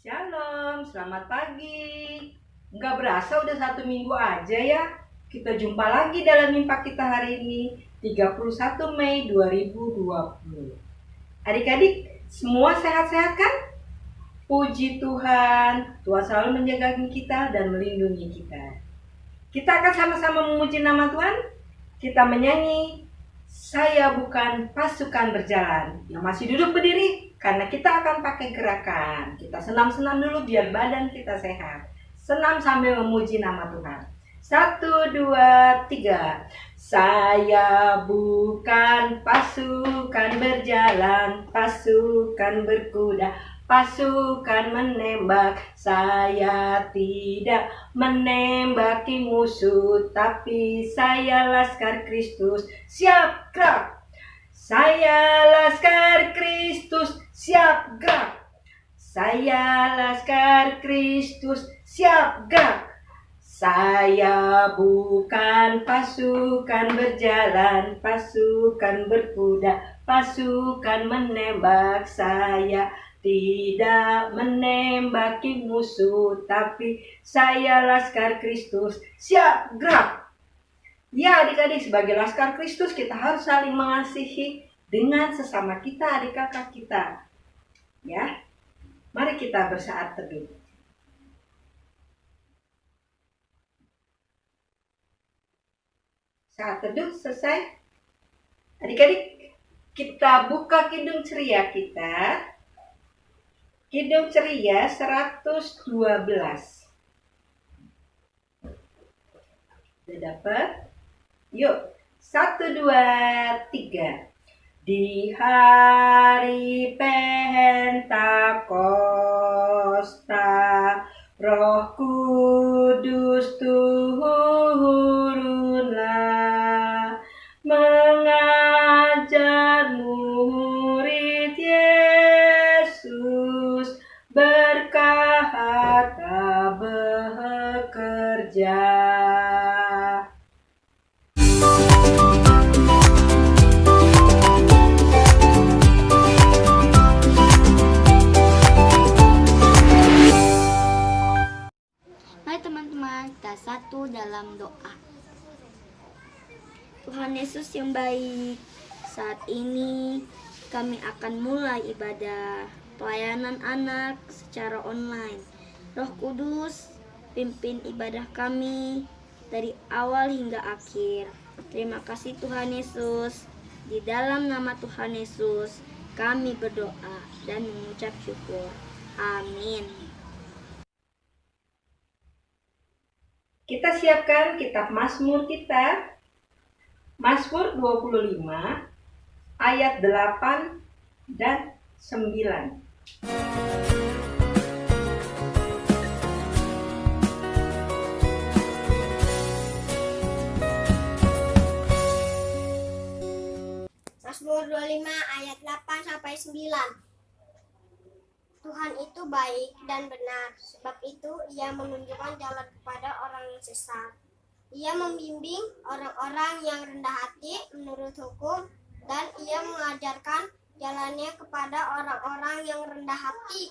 Shalom, selamat pagi. Nggak berasa udah 1 minggu aja ya. Kita jumpa lagi dalam mimpak kita hari ini, 31 Mei 2020. Adik-adik, semua sehat-sehat kan? Puji Tuhan, Tuhan selalu menjaga kita dan melindungi kita. Kita akan sama-sama memuji nama Tuhan. Kita menyanyi, saya bukan pasukan berjalan yang masih duduk berdiri, karena kita akan pakai gerakan. Kita senam-senam dulu biar badan kita sehat. Senam sambil memuji nama Tuhan. 1, 2, 3. Saya bukan pasukan berjalan, pasukan berkuda, pasukan menembak. Saya tidak menembaki musuh, tapi saya Laskar Kristus. Siap gerak. Saya Laskar Kristus, siap gerak. Saya Laskar Kristus, siap gerak. Saya bukan pasukan berjalan, pasukan berkuda, pasukan menembak. Saya tidak menembaki musuh, tapi saya Laskar Kristus, siap gerak. Ya adik-adik, sebagai Laskar Kristus kita harus saling mengasihi dengan sesama kita, adik kakak kita. Ya, mari kita bersaat teduh. Saat teduh selesai. Adik-adik, kita buka Kidung Ceria kita. Kidung Ceria 112. Udah dapat? Yuk, 1, 2, 3. Di hari Pentakosta, Roh Kudus turunlah, mengajar murid Yesus, berkata bekerja. Kita satu dalam doa. Tuhan Yesus yang baik, saat ini kami akan mulai ibadah pelayanan anak secara online. Roh Kudus, pimpin ibadah kami dari awal hingga akhir. Terima kasih Tuhan Yesus. Di dalam nama Tuhan Yesus kami berdoa dan mengucap syukur. Amin. Kita siapkan kitab Mazmur kita. Mazmur 25 ayat 8 dan 9. Mazmur 25 ayat 8 sampai 9. Tuhan itu baik dan benar, sebab itu Ia menunjukkan jalan kepada orang yang sesat. Ia membimbing orang-orang yang rendah hati menurut hukum, dan Ia mengajarkan jalannya kepada orang-orang yang rendah hati.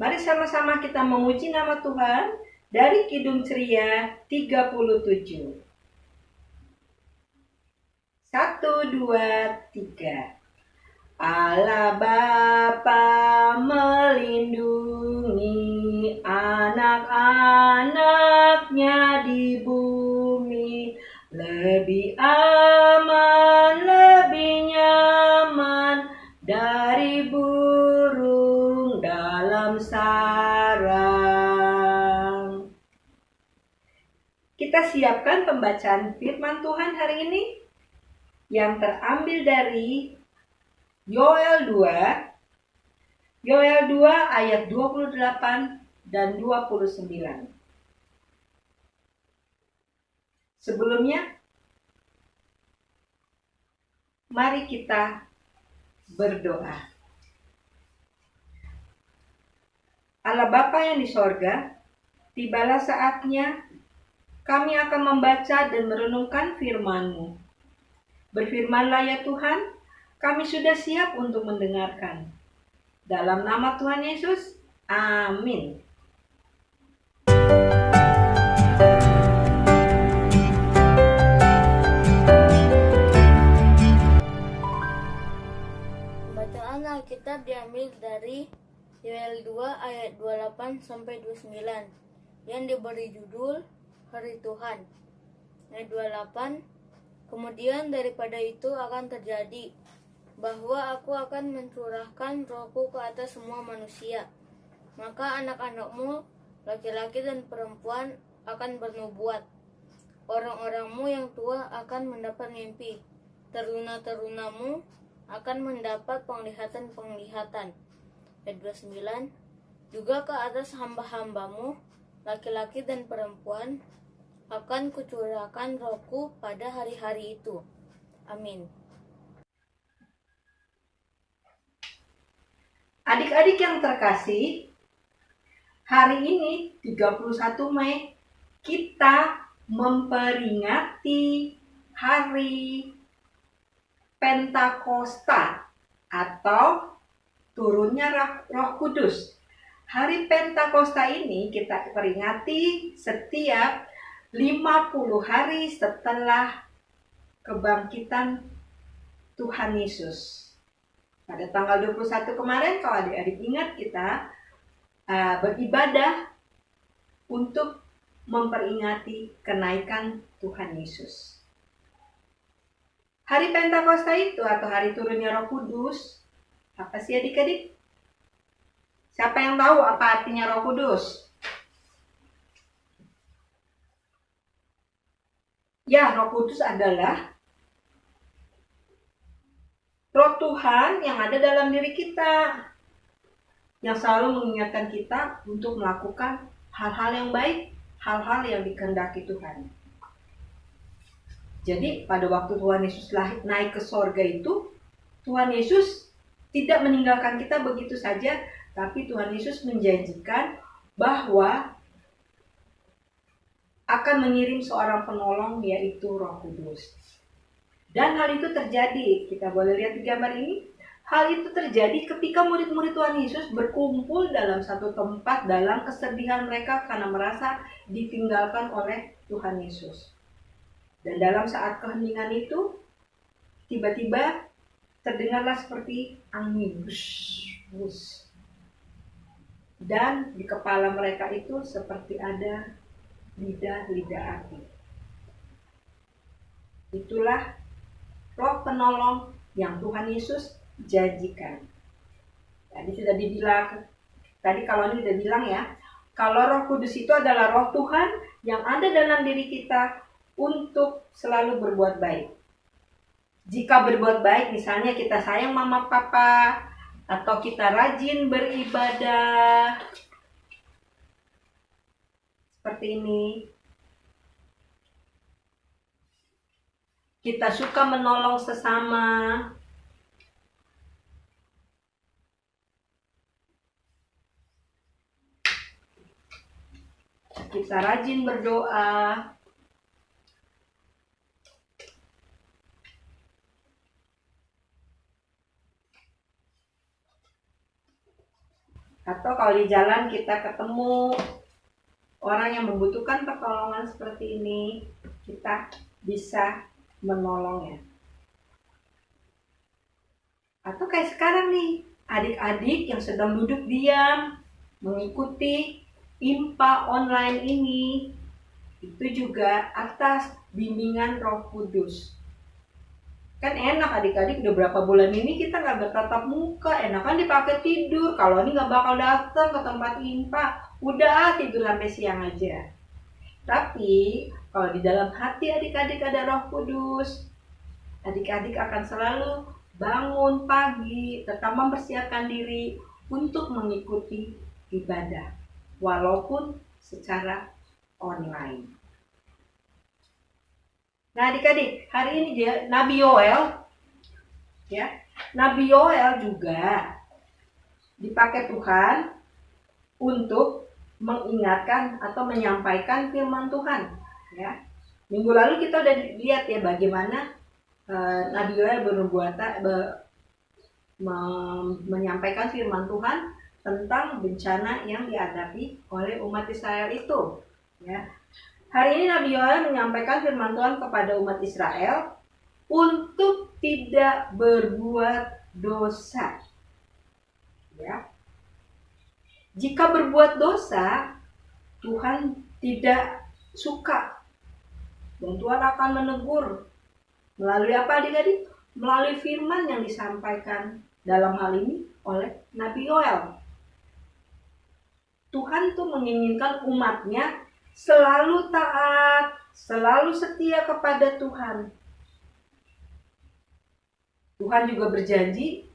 Mari sama-sama kita memuji nama Tuhan dari Kidung Ceria 37. 1, 2, 3. Allah Bapa melindungi anak-anaknya di bumi. Lebih aman, lebih nyaman dari burung dalam sarang. Kita siapkan pembacaan firman Tuhan hari ini yang terambil dari Yoel 2 ayat 28 dan 29. Sebelumnya, mari kita berdoa. Allah Bapa yang di sorga, tibalah saatnya kami akan membaca dan merenungkan firman-Mu. Berfirmanlah ya Tuhan, kami sudah siap untuk mendengarkan. Dalam nama Tuhan Yesus, Amin. Bacaan Alkitab diambil dari Yoel 2 ayat 28 sampai 29 yang diberi judul Hari Tuhan. Ayat 28, kemudian daripada itu akan terjadi bahwa aku akan mencurahkan rohku ke atas semua manusia. Maka anak-anakmu, laki-laki dan perempuan akan bernubuat. Orang-orangmu yang tua akan mendapat mimpi. Teruna-terunamu akan mendapat penglihatan-penglihatan. Ayat 29, juga ke atas hamba-hambamu, laki-laki dan perempuan, akan kucurahkan rohku pada hari-hari itu. Amin. Adik-adik yang terkasih, hari ini 31 Mei kita memperingati hari Pentakosta atau turunnya Roh Kudus. Hari Pentakosta ini kita peringati setiap 50 hari setelah kebangkitan Tuhan Yesus. Pada tanggal 21 kemarin, kalau adik-adik ingat, kita beribadah untuk memperingati kenaikan Tuhan Yesus. Hari Pentakosta itu atau hari turunnya Roh Kudus, apa sih adik-adik? Siapa yang tahu apa artinya Roh Kudus? Ya, Roh Kudus adalah Roh Tuhan yang ada dalam diri kita, yang selalu mengingatkan kita untuk melakukan hal-hal yang baik, hal-hal yang dikehendaki Tuhan. Jadi pada waktu Tuhan Yesus naik ke sorga itu, Tuhan Yesus tidak meninggalkan kita begitu saja, tapi Tuhan Yesus menjanjikan bahwa akan mengirim seorang penolong, yaitu Roh Kudus. Dan hal itu terjadi, kita boleh lihat di gambar ini. Hal itu terjadi ketika murid-murid Tuhan Yesus berkumpul dalam satu tempat dalam kesedihan mereka karena merasa ditinggalkan oleh Tuhan Yesus. Dan dalam saat keheningan itu, tiba-tiba terdengarlah seperti angin. Dan di kepala mereka itu seperti ada lidah-lidah api. Itulah Roh penolong yang Tuhan Yesus janjikan. Tadi sudah dibilang, kalau ini sudah bilang ya, kalau Roh Kudus itu adalah Roh Tuhan yang ada dalam diri kita untuk selalu berbuat baik. Jika berbuat baik, misalnya kita sayang mama papa, atau kita rajin beribadah, seperti ini. Kita suka menolong sesama. Kita rajin berdoa. Atau kalau di jalan kita ketemu orang yang membutuhkan pertolongan seperti ini, kita bisa menolongnya. Atau kayak sekarang nih, adik-adik yang sedang duduk diam mengikuti IMPA online ini, itu juga atas bimbingan Roh Kudus. Kan enak adik-adik, udah berapa bulan ini kita nggak bertatap muka, enakan dipakai tidur. Kalau ini nggak bakal datang ke tempat IMPA, udah tidur sampai siang aja. Tapi kalau di dalam hati adik-adik ada Roh Kudus, adik-adik akan selalu bangun pagi, tetap mempersiapkan diri untuk mengikuti ibadah, walaupun secara online. Nah adik-adik, hari ini dia Nabi Yoel, ya, Nabi Yoel juga dipakai Tuhan untuk mengingatkan atau menyampaikan firman Tuhan, ya. Minggu lalu kita udah lihat ya bagaimana Nabi Yoel menyampaikan firman Tuhan tentang bencana yang dihadapi oleh umat Israel itu. Ya. Hari ini Nabi Yoel menyampaikan firman Tuhan kepada umat Israel untuk tidak berbuat dosa. Ya. Jika berbuat dosa, Tuhan tidak suka. Dan Tuhan akan menegur. Melalui apa adik-adik? Melalui firman yang disampaikan dalam hal ini oleh Nabi Yoel. Tuhan tuh menginginkan umatnya selalu taat, selalu setia kepada Tuhan. Tuhan juga berjanji,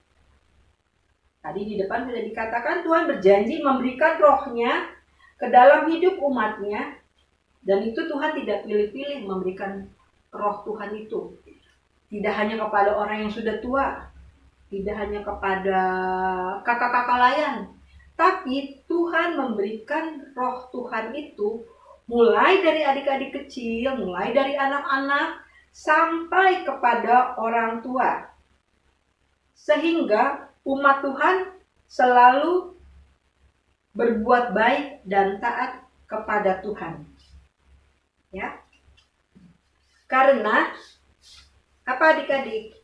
tadi di depan sudah dikatakan, Tuhan berjanji memberikan rohnya ke dalam hidup umatnya. Dan itu Tuhan tidak pilih-pilih memberikan roh Tuhan itu. Tidak hanya kepada orang yang sudah tua, tidak hanya kepada kakak-kakak layan, tapi Tuhan memberikan roh Tuhan itu mulai dari adik-adik kecil, mulai dari anak-anak, sampai kepada orang tua. Sehingga umat Tuhan selalu berbuat baik dan taat kepada Tuhan. Ya. Karena apa adik-adik?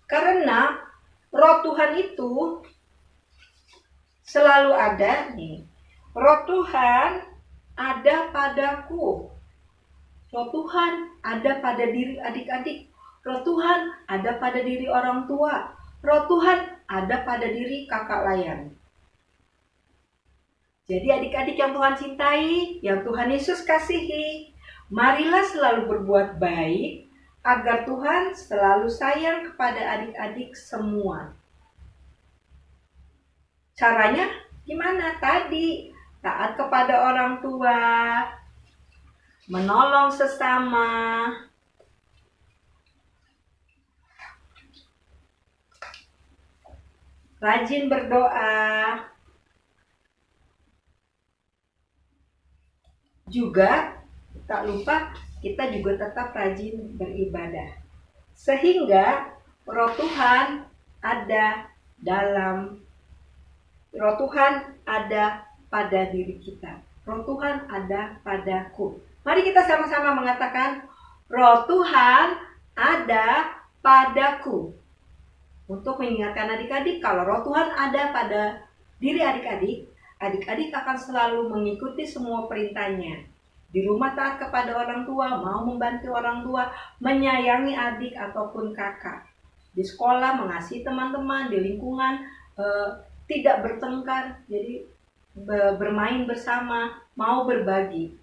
Karena roh Tuhan itu selalu ada nih. Roh Tuhan ada padaku. Roh Tuhan ada pada diri adik-adik. Roh Tuhan ada pada diri orang tua. Roh Tuhan ada pada diri kakak layan. Jadi adik-adik yang Tuhan cintai, yang Tuhan Yesus kasihi, marilah selalu berbuat baik, agar Tuhan selalu sayang kepada adik-adik semua. Caranya gimana? Tadi, taat kepada orang tua, menolong sesama, rajin berdoa, juga tak lupa kita juga tetap rajin beribadah. Sehingga roh Tuhan ada pada diri kita. Roh Tuhan ada padaku. Mari kita sama-sama mengatakan, roh Tuhan ada padaku. Untuk mengingatkan adik-adik, kalau roh Tuhan ada pada diri adik-adik, adik-adik akan selalu mengikuti semua perintahnya. Di rumah taat kepada orang tua, mau membantu orang tua, menyayangi adik ataupun kakak. Di sekolah mengasihi teman-teman, di lingkungan tidak bertengkar, jadi bermain bersama, mau berbagi.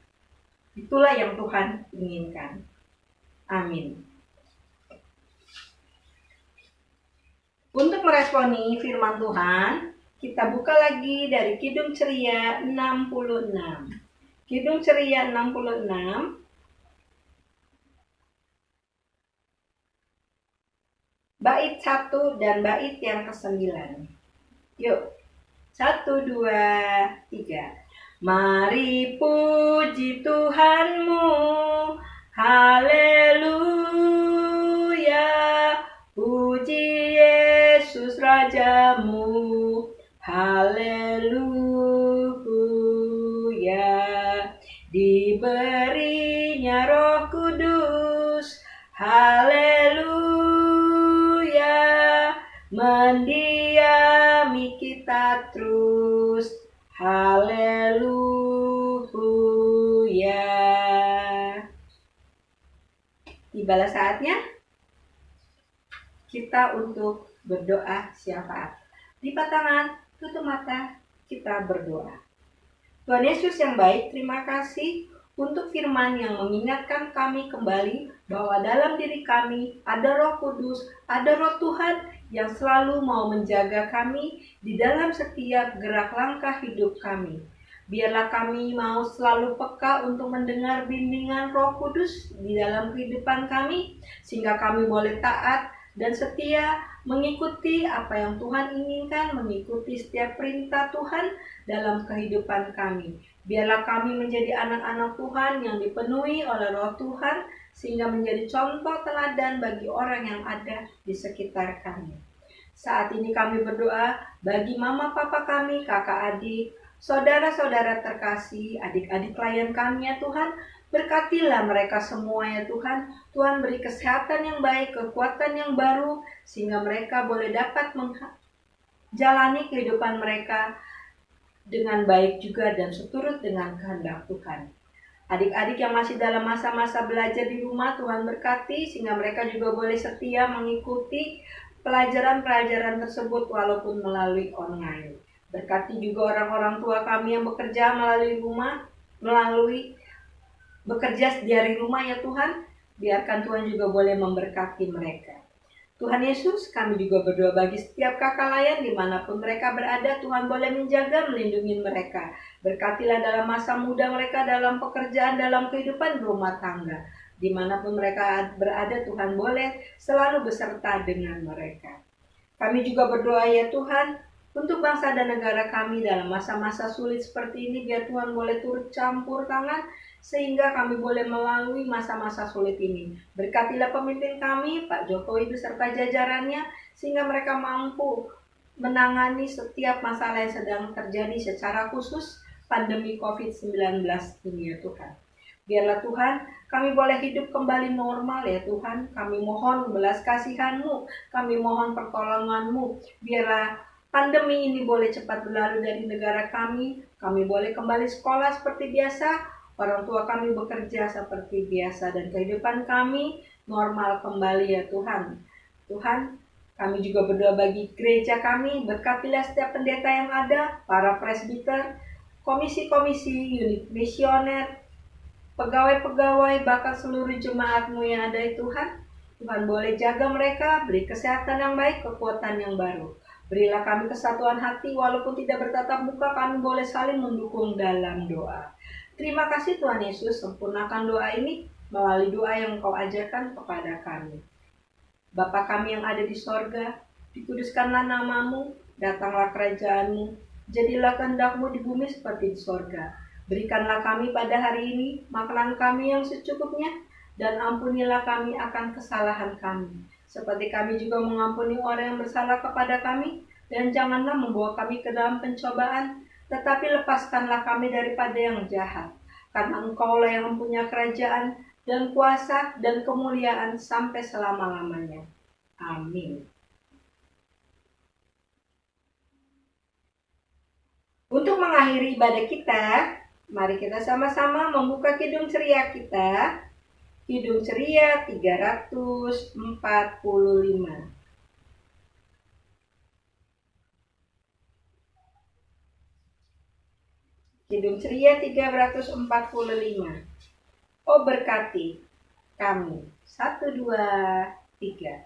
Itulah yang Tuhan inginkan. Amin. Untuk meresponi firman Tuhan, kita buka lagi dari Kidung Ceria 66. Kidung Ceria 66. Bait 1 dan bait yang ke-9. Yuk. 1, 2, 3. Mari puji Tuhanmu. Haleluya. Puji Yesus Rajamu. Haleluya. Diberinya Roh Kudus. Haleluya. Mendiami kita terus. Haleluya. Tibalah saatnya kita untuk berdoa syafaat. Lipat tangan, tutup mata, kita berdoa. Tuhan Yesus yang baik, terima kasih untuk firman yang mengingatkan kami kembali bahwa dalam diri kami ada Roh Kudus, ada Roh Tuhan yang selalu mau menjaga kami di dalam setiap gerak langkah hidup kami. Biarlah kami mau selalu peka untuk mendengar bimbingan Roh Kudus di dalam kehidupan kami, sehingga kami boleh taat dan setia mengikuti apa yang Tuhan inginkan, mengikuti setiap perintah Tuhan dalam kehidupan kami. Biarlah kami menjadi anak-anak Tuhan yang dipenuhi oleh Roh Tuhan sehingga menjadi contoh teladan bagi orang yang ada di sekitar kami. Saat ini kami berdoa bagi mama papa kami, kakak adik, saudara-saudara terkasih, adik-adik klien kami ya Tuhan. Berkatilah mereka semua ya Tuhan. Tuhan beri kesehatan yang baik, kekuatan yang baru, sehingga mereka boleh dapat menjalani kehidupan mereka dengan baik juga dan seturut dengan kehendak Tuhan. Adik-adik yang masih dalam masa-masa belajar di rumah, Tuhan berkati sehingga mereka juga boleh setia mengikuti pelajaran-pelajaran tersebut walaupun melalui online. Berkati juga orang-orang tua kami yang bekerja bekerja dari rumah ya Tuhan. Biarkan Tuhan juga boleh memberkati mereka. Tuhan Yesus, kami juga berdoa bagi setiap kakak layan dimanapun mereka berada, Tuhan boleh menjaga, melindungi mereka. Berkatilah dalam masa muda mereka, dalam pekerjaan, dalam kehidupan rumah tangga. Dimanapun mereka berada, Tuhan boleh selalu beserta dengan mereka. Kami juga berdoa ya Tuhan, untuk bangsa dan negara kami dalam masa-masa sulit seperti ini, biar Tuhan boleh turut campur tangan, sehingga kami boleh melalui masa-masa sulit ini. Berkatilah pemimpin kami, Pak Jokowi beserta jajarannya, sehingga mereka mampu menangani setiap masalah yang sedang terjadi, secara khusus pandemi COVID-19 ini ya Tuhan. Biarlah Tuhan, kami boleh hidup kembali normal ya Tuhan. Kami mohon belas kasihan-Mu, kami mohon pertolongan-Mu. Biarlah pandemi ini boleh cepat berlalu dari negara kami boleh kembali sekolah seperti biasa, orang tua kami bekerja seperti biasa, dan kehidupan kami normal kembali ya Tuhan. Tuhan, kami juga berdoa bagi gereja kami, berkatilah setiap pendeta yang ada, para presbiter, komisi-komisi, unit misioner, pegawai-pegawai, bahkan seluruh jemaat-Mu yang ada ya Tuhan. Tuhan boleh jaga mereka, beri kesehatan yang baik, kekuatan yang baru. Berilah kami kesatuan hati, walaupun tidak bertatap muka, kami boleh saling mendukung dalam doa. Terima kasih Tuhan Yesus, sempurnakan doa ini melalui doa yang Engkau ajarkan kepada kami. Bapa kami yang ada di sorga, dikuduskanlah nama-Mu, datanglah kerajaan-Mu, jadilah kehendak-Mu di bumi seperti di sorga. Berikanlah kami pada hari ini makanan kami yang secukupnya, dan ampunilah kami akan kesalahan kami, seperti kami juga mengampuni orang yang bersalah kepada kami, dan janganlah membawa kami ke dalam pencobaan, tetapi lepaskanlah kami daripada yang jahat. Karena Engkaulah yang mempunyai kerajaan dan kuasa dan kemuliaan sampai selama-lamanya. Amin. Untuk mengakhiri ibadah kita, mari kita sama-sama membuka kidung ceria kita. Kidung ceria 345. Kidung ceria 345. Oh berkati kami. 1, 2, 3.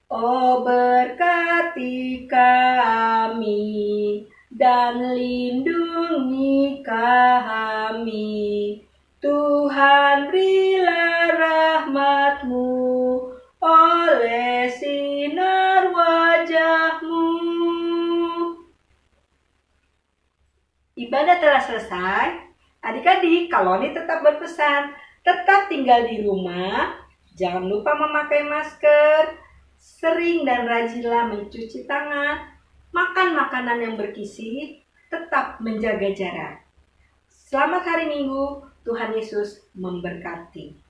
Oh berkati kami dan lindungi kami, Tuhan berilah rahmat-Mu oleh sinar wajah-Mu. Ibadah telah selesai. Adik-adik, Kaloni tetap berpesan, tetap tinggal di rumah, jangan lupa memakai masker, sering dan rajinlah mencuci tangan, makan makanan yang bergizi, tetap menjaga jarak. Selamat hari Minggu, Tuhan Yesus memberkati.